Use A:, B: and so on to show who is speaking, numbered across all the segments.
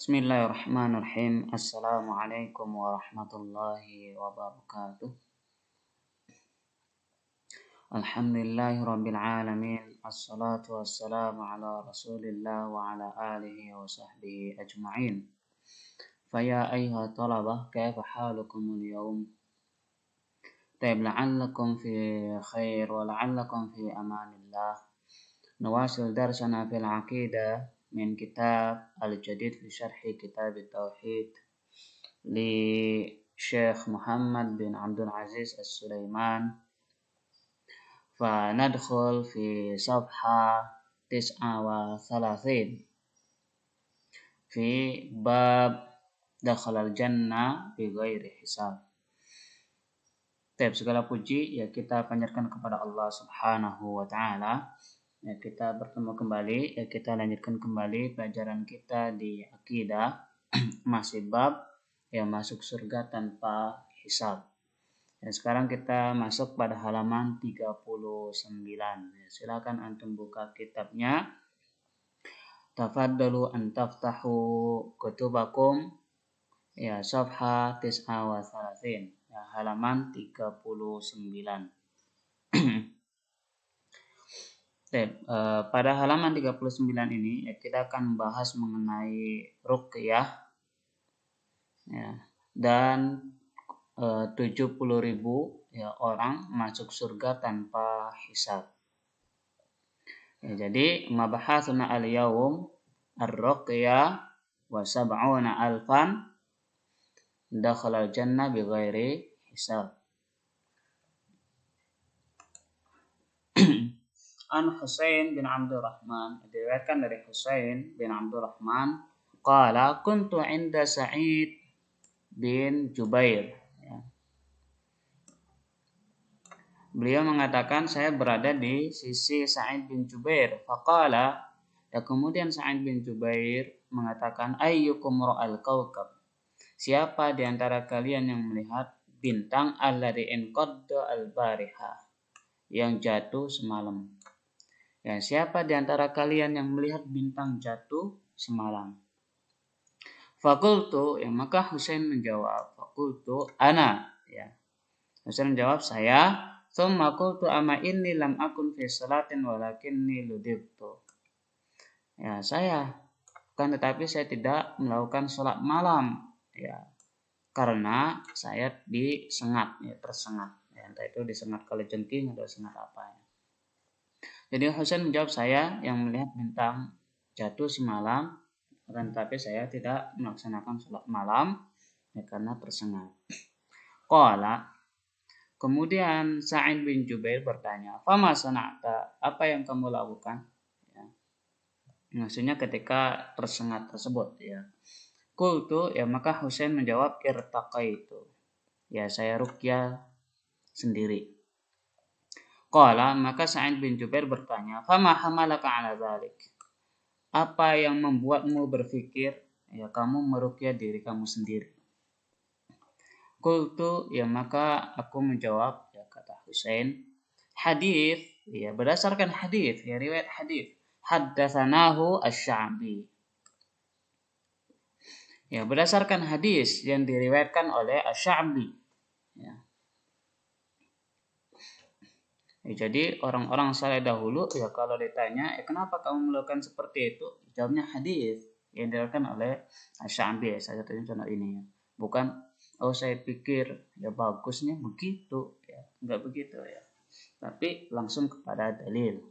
A: Bismillahirrahmanirrahim. Assalamualaikum warahmatullahi wabarakatuh. Alhamdulillahirabbil alamin. Assalatu wassalamu ala Rasulillah wa ala alihi wa sahbihi ajma'in. Faya ayyuha talabah, kaifa halukumul yawm? Taib la'allakum fi khair wa la'allakum fi amanillah. Nawasil darsana fil aqidah min kitab al-jadid fi syarhi kitab at-tauhid li Syekh Muhammad bin Abdul Aziz As-Sulaiman. Fa nadkhul fi safha 39 fi bab dakhalal jannah bi ghairi hisab. Segala puji ya kita panjatkan kepada Allah Subhanahu wa taala. Ya, kita bertemu kembali, ya kita lanjutkan kembali pelajaran kita di akidah masih bab yang masuk surga tanpa hisab. Ya, sekarang kita masuk pada halaman 39. Ya, silakan antum buka kitabnya. Tafaddalu an taftahu kutubakum ya safha 39. Ya, halaman 39. Pada halaman 39 ini ya, kita akan membahas mengenai ruqyah ya, dan 70.000 ya, orang masuk surga tanpa hisab. Ya, jadi mabahatsuna al-yaum ar-ruqyah wa sab'una alfan dakhalal jannah bighairi hisab. An Husain bin Abdurrahman, diriwayatkan dari Husain bin Abdurrahman, qala kuntu 'inda Sa'id bin Jubair. Ya. Beliau mengatakan saya berada di sisi Sa'id bin Jubair. Faqala, ya kemudian Sa'id bin Jubair mengatakan, ayyukum ra'al kawkab? Siapa di antara kalian yang melihat bintang alladhi inqadda al-bariha, yang jatuh semalam? Ya, siapa di antara kalian yang melihat bintang jatuh semalam? Fakultu, ya maka Husain menjawab, fakultu ana, ya. Husain menjawab saya. Tsumma qultu ama inni lam akun fi salatin walakinni ludibtu. Ya, saya kan tetapi saya tidak melakukan salat malam, ya. Karena saya disengat, ya, tersengat. Ya, entah itu disengat kalajengking atau sengat apa ya. Jadi Husain menjawab saya yang melihat bintang jatuh semalam, akan tetapi saya tidak melaksanakan sholat malam ya, karena tersengat. Qala, kemudian Sa'id bin Jubair bertanya, fama sana'ta, apa yang kamu lakukan? Ya. Maksudnya ketika tersengat tersebut ya. Qultu, ya maka Husain menjawab irtaqaitu. Ya saya ruqyah sendiri. Qala, maka Sa'id bin Jubair bertanya, fama hamalaka ala dzalik? Apa yang membuatmu berpikir ya kamu meruqyah diri kamu sendiri? Qultu, ya maka aku menjawab, ya kata Husain, hadis, ya berdasarkan hadis, ya riwayat hadis, haddatsanahu asy-Sya'bi. Ya berdasarkan hadis yang diriwayatkan oleh asy-Sya'bi. Ya. Ya, jadi orang-orang saleh dahulu ya kalau ditanya kenapa kamu melakukan seperti itu, jawabnya hadis yang diriwayatkan oleh Asy-Sya'bi. Salah satunya contoh ini ya. Bukan saya pikir ya bagusnya begitu ya, enggak begitu ya. Tapi langsung kepada dalil.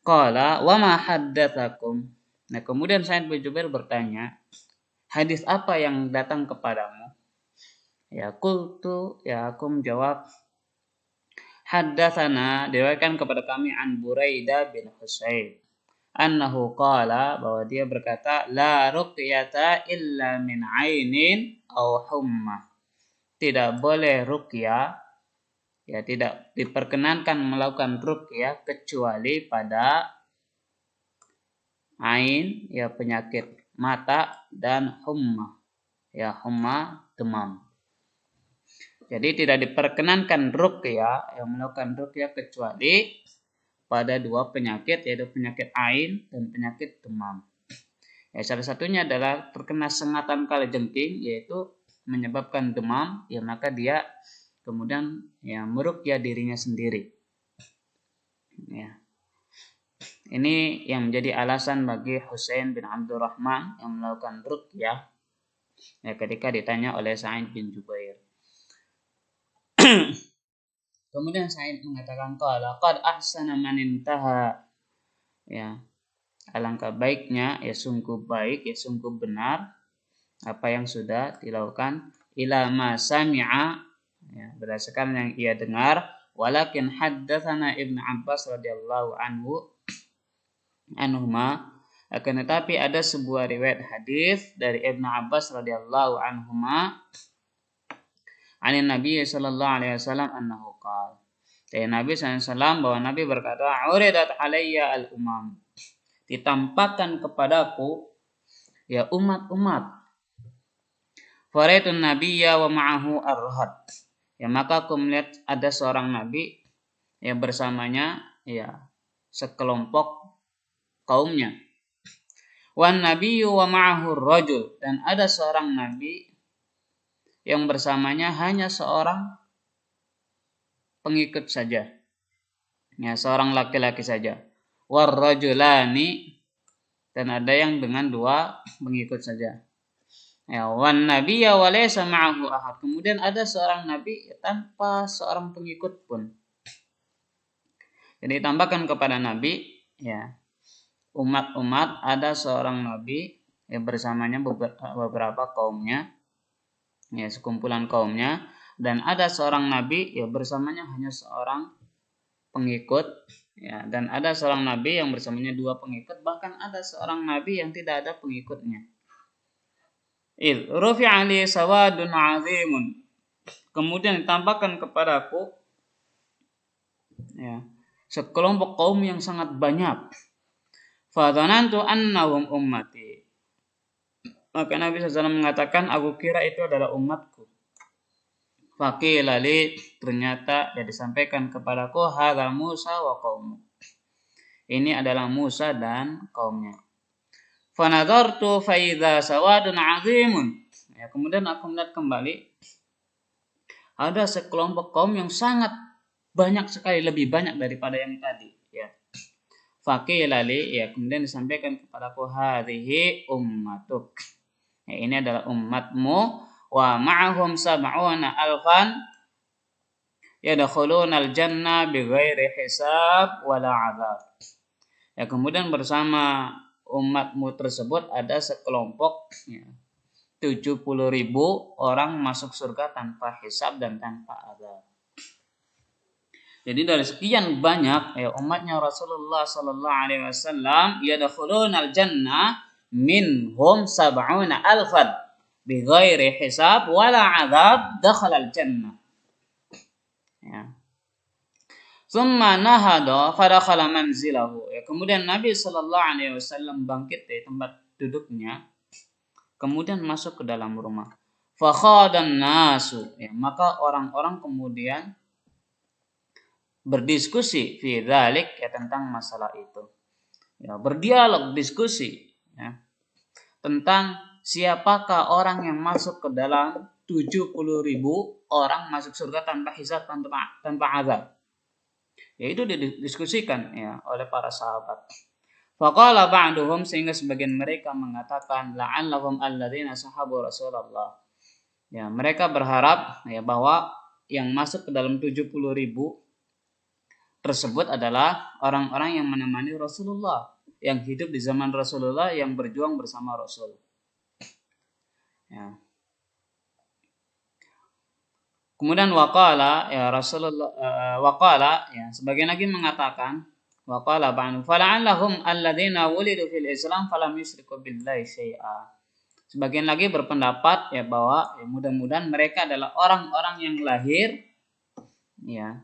A: Qala wa ma haddatsakum? Nah, kemudian Sa'id bin Jubair bertanya, hadis apa yang datang kepadamu? Ya qultu, ya aku menjawab, haddatsana, diriwayatkan kepada kami an Buraidah bin Husayn annahu qala, bahwa dia berkata, la ruqyata illa min ainin aw humma. Tidak boleh ruqyah, ya tidak diperkenankan melakukan ruqyah kecuali pada ain, ya penyakit mata, dan humma, ya humma demam. Jadi tidak diperkenankan ruqyah, yang melakukan ruqyah kecuali pada dua penyakit, yaitu penyakit ain dan penyakit demam. Ya, salah satunya adalah terkena sengatan kalajengking, yaitu menyebabkan demam, ya maka dia kemudian ya meruqyah dirinya sendiri. Ya. Ini yang menjadi alasan bagi Husain bin Abdurrahman yang melakukan ruqyah ya ketika ditanya oleh Sa'id bin Jubair. Kemudian Sa'id mengatakan qala qad ahsana man intaha. Ya, alangkah baiknya, ya sungguh baik, ya sungguh benar apa yang sudah dilakukan ila ma sami'a, ya, berdasarkan yang ia dengar. Walakin haddatsana Ibnu Abbas radhiyallahu anhuma, akan tetapi ada sebuah riwayat hadis dari Ibnu Abbas radhiyallahu anhuma anin Nabi sallallahu alaihi wasallam annahu qala, dari Nabi SAW bahwa Nabi berkata, uridat alayya al-umam, ditampakkan kepadaku ya umat-umat. Faraitun nabiyya wa ma'ahu ar-rahad, ya maka aku melihat ada seorang nabi yang bersamanya ya sekelompok kaumnya. Wan nabiyyu wa ma'ahu ar-rajul, dan ada seorang nabi yang bersamanya hanya seorang pengikut saja, ya seorang laki-laki saja. Warrajulani, dan ada yang dengan dua pengikut saja. Ya, wan nabiyya wa laysa ma'ahu ahad, kemudian ada seorang nabi tanpa seorang pengikut pun. Jadi tambahkan kepada nabi ya umat-umat, ada seorang nabi yang bersamanya beberapa kaumnya, ya sekumpulan kaumnya, dan ada seorang nabi yang bersamanya hanya seorang pengikut, ya, dan ada seorang nabi yang bersamanya dua pengikut, bahkan ada seorang nabi yang tidak ada pengikutnya. Rufi'a li sawadun 'azimun, kemudian ditambahkan kepadaku ya sekelompok kaum yang sangat banyak. Fa dhanantu annahum ummati, maka Nabi SAW mengatakan, aku kira itu adalah umatku. Faqila li, ternyata ya disampaikan kepadaku, hadza Musa wa qaumu, ini adalah Musa dan kaumnya. Fanadhartu fa idza sawadun 'azimun, ya kemudian aku melihat kembali ada sekelompok kaum yang sangat banyak sekali, lebih banyak daripada yang tadi, ya. Faqila li, ya kemudian disampaikan kepadaku, hadhihi ummatuk, ya, ini adalah umatmu. Wa ma'ahum sab'una alfan yadkhuluna al-jannah bighairi hisab wala 'adzab, ya kemudian bersama umatmu tersebut ada sekelompok ya, 70.000 orang masuk surga tanpa hisab dan tanpa azab. Jadi dari sekian banyak ya umatnya Rasulullah sallallahu alaihi wasallam, yadkhuluna al-jannah minhum sab'una alfan bighairi hisab wala 'adzab dakhala al-jannah. Ya. Tsumma nahada fadakhala manzilahu, ya kemudian Nabi sallallahu alaihi wasallam bangkit dari tempat duduknya, kemudian masuk ke dalam rumah. Fa khadan nasu, ya maka orang-orang kemudian berdiskusi fi dzalik, ya tentang masalah itu. Ya, berdialog, diskusi ya tentang siapakah orang yang masuk ke dalam 70.000 orang masuk surga tanpa hisab, tanpa azab. Ya itu didiskusikan ya oleh para sahabat. Faqala ba'duhum, sehingga sebagian mereka mengatakan, la'allahum alladzina sahabu Rasulullah. Ya, mereka berharap ya bahwa yang masuk ke dalam 70.000 tersebut adalah orang-orang yang menemani Rasulullah, yang hidup di zaman Rasulullah, yang berjuang bersama Rasul. Ya. Kemudian waqala, ya Rasulullah waqala, ya sebagian lagi mengatakan, waqala ba'du fala'allahum alladzina wulidu fil Islam falam yusyriku billahi syai'a. Sebagian lagi berpendapat ya bahwa ya mudah-mudahan mereka adalah orang-orang yang lahir ya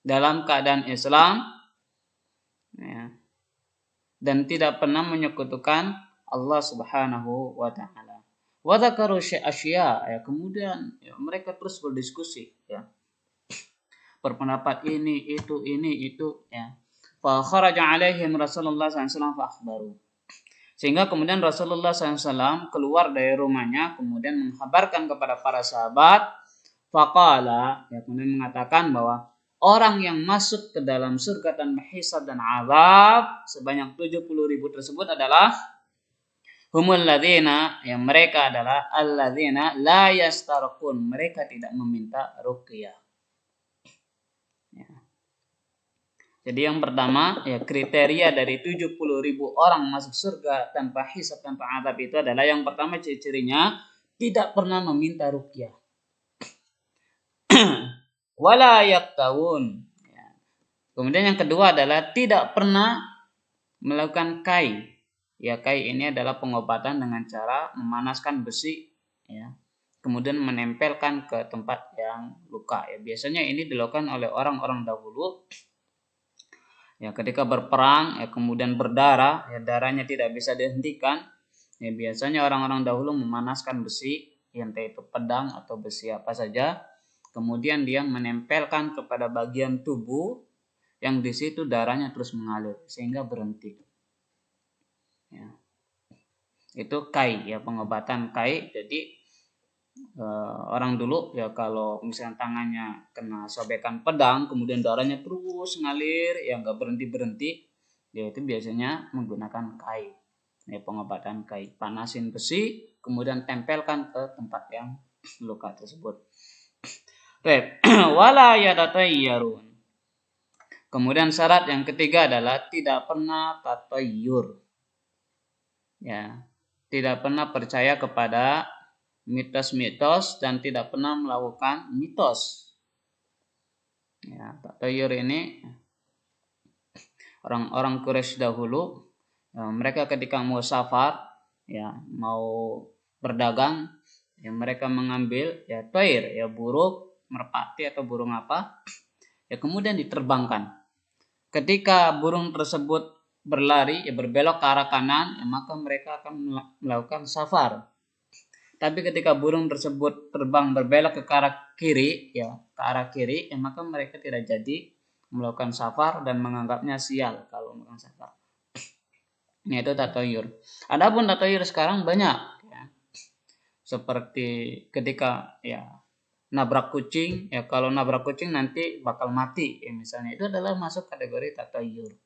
A: dalam keadaan Islam ya, dan tidak pernah menyekutukan Allah Subhanahu wa taala. Wa dzakaru asya, ya kemudian ya, mereka terus berdiskusi ya. Berpendapat ini itu ya. Fa kharaja alaihim Rasulullah sallallahu alaihi wasallam fa akhbaru. Sehingga kemudian Rasulullah SAW keluar dari rumahnya, kemudian menghabarkan kepada para sahabat, faqala, ya, kemudian mengatakan bahwa orang yang masuk ke dalam surga tanpa hisab dan azab sebanyak 70.000 tersebut adalah humul ladzina, yang mereka adalah alladzina la yastarqun, mereka tidak meminta ruqyah. Ya. Jadi yang pertama, ya, kriteria dari 70.000 orang masuk surga tanpa hisab tanpa azab itu adalah yang pertama ciri-cirinya tidak pernah meminta ruqyah. Wala yaktawun. Ya. Kemudian yang kedua adalah tidak pernah melakukan kai. Ya, kai ini adalah pengobatan dengan cara memanaskan besi, ya, kemudian menempelkan ke tempat yang luka. Ya, biasanya ini dilakukan oleh orang-orang dahulu. Ya, ketika berperang, ya, kemudian berdarah, ya, darahnya tidak bisa dihentikan. Ya, biasanya orang-orang dahulu memanaskan besi, entah itu pedang atau besi apa saja. Kemudian dia menempelkan kepada bagian tubuh yang di situ darahnya terus mengalir sehingga berhenti. Ya. Itu kai, ya, pengobatan kai. Jadi orang dulu, ya, kalau misalnya tangannya kena sobekan pedang kemudian darahnya terus ngalir, ya, nggak berhenti, ya, itu biasanya menggunakan kai, ya, pengobatan kai. Panasin besi kemudian tempelkan ke tempat yang luka tersebut. Baik. Wala yatatayyarun. Kemudian syarat yang ketiga adalah tidak pernah tatayyur, ya, tidak pernah percaya kepada mitos-mitos dan tidak pernah melakukan mitos. Ya, tatayyur ini orang-orang Quraisy dahulu, ya, mereka ketika mau safar, ya, mau berdagang, ya, mereka mengambil, ya, thair, ya, burung merpati atau burung apa, ya, kemudian diterbangkan. Ketika burung tersebut berlari, ya, berbelok ke arah kanan, ya, maka mereka akan melakukan safar. Tapi ketika burung tersebut terbang berbelok ke arah kiri, ya, ke arah kiri, ya, maka mereka tidak jadi melakukan safar dan menganggapnya sial kalau melakukan safar. Ini itu tatayyur. Adapun tatayyur sekarang banyak, ya. Seperti ketika, ya, nabrak kucing, ya, kalau nabrak kucing nanti bakal mati, ya, misalnya, itu adalah masuk kategori tatayyur.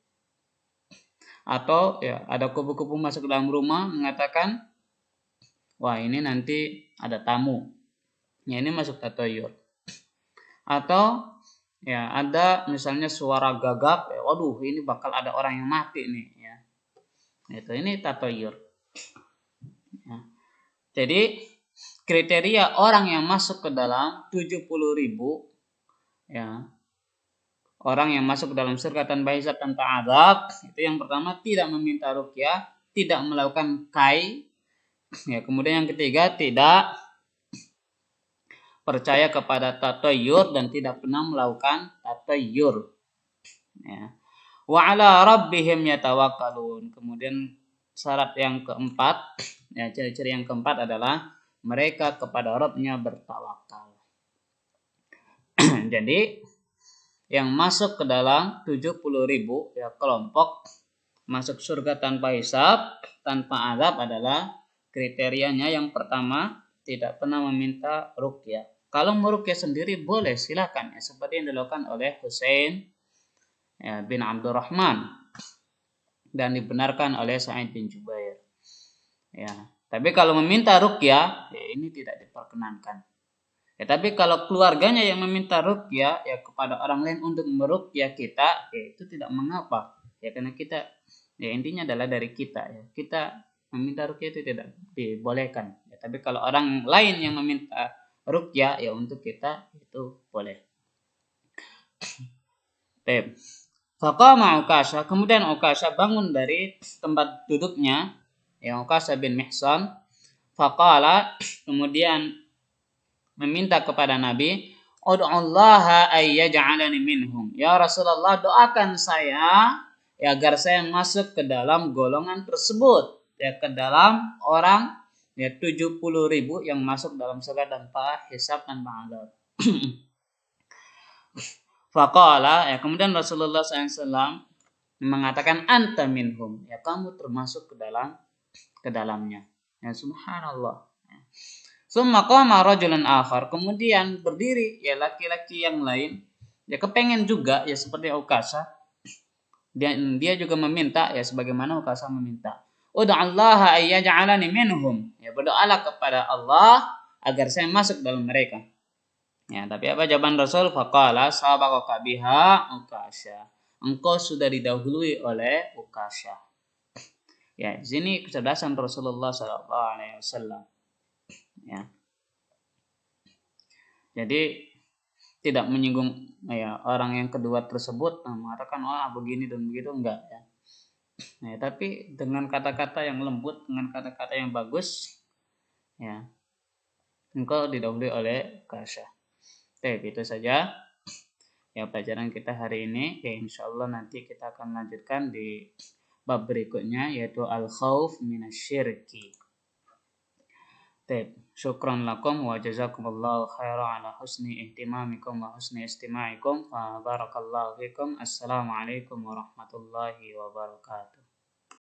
A: Atau, ya, ada kupu-kupu masuk ke dalam rumah mengatakan, wah, ini nanti ada tamu. Ya, ini masuk tatayyur. Atau, ya, ada misalnya suara gagap, ya, waduh, ini bakal ada orang yang mati nih, ya. Ini tatayyur. Ya. Jadi kriteria orang yang masuk ke dalam 70.000, ya, orang yang masuk ke dalam surga tanpa hisab tanpa azab, itu yang pertama tidak meminta ruqyah, tidak melakukan kai. Ya, kemudian yang ketiga tidak percaya kepada tatayyur dan tidak pernah melakukan tatayyur. Ya. Wa ala rabbihim yatawakkalun. Kemudian syarat yang keempat, ya, ciri-ciri yang keempat adalah mereka kepada Rabb-nya bertawakal. Jadi yang masuk ke dalam 70.000, ya, kelompok masuk surga tanpa hisab, tanpa azab adalah kriterianya yang pertama tidak pernah meminta ruqyah. Kalau meruqyah sendiri boleh, silakan, ya, seperti yang dilakukan oleh Husain, ya, bin Abdurrahman dan dibenarkan oleh Sa'id bin Jubair. Ya, tapi kalau meminta ruqyah, ya, ini tidak diperkenankan. Ya, tapi kalau keluarganya yang meminta ruqyah, ya, kepada orang lain untuk meruqyah kita, ya, itu tidak mengapa. Ya, karena kita, ya, intinya adalah dari kita, ya. Kita meminta ruqyah itu tidak dibolehkan. Ya, tapi kalau orang lain yang meminta ruqyah, ya, untuk kita itu boleh. Baik. Faqama Ukasha, kemudian Ukasha bangun dari tempat duduknya, ya, Ukasha bin Mihsan. Faqala, kemudian meminta kepada Nabi, ud'ullaha ayyaj'alani minhum. Ya Rasulullah, doakan saya, ya, agar saya masuk ke dalam golongan tersebut, ya, ke dalam orang, ya, 70.000 yang masuk dalam surga tanpa hisab dan azab. Faqala, ya, kemudian Rasulullah SAW mengatakan anta minhum, ya, kamu termasuk ke dalam ke dalamnya. Ya subhanallah. Summa qama rajulun akhar, kemudian berdiri ya laki-laki yang lain, ya kepengen juga ya seperti Ukasha. Dia juga meminta ya sebagaimana Ukasha meminta. Ud'allaha ayyaj'alani minhum. Ya berdoalah kepada Allah agar saya masuk dalam mereka. Ya, tapi apa jawaban Rasul? Faqala sabaqaka biha Ukasha. Engkau sudah didahului oleh Ukasha. Ya, di sini kecerdasan Rasulullah sallallahu alaihi wasallam. Ya. Jadi tidak menyinggung ya orang yang kedua tersebut mengatakan begini dan begitu enggak ya. Nah, tapi dengan kata-kata yang lembut, dengan kata-kata yang bagus ya. Engkau didahului oleh Ukasha. Oke, itu saja ya pelajaran kita hari ini. Ya insyaallah nanti kita akan lanjutkan di bab berikutnya yaitu al-khauf minasyirki. Baik, syukran lakum wa jazakumullahu khairan ala husni ihtimamikum wa husni istima'ikum. Barakallahu fikum. Assalamualaikum warahmatullahi wabarakatuh.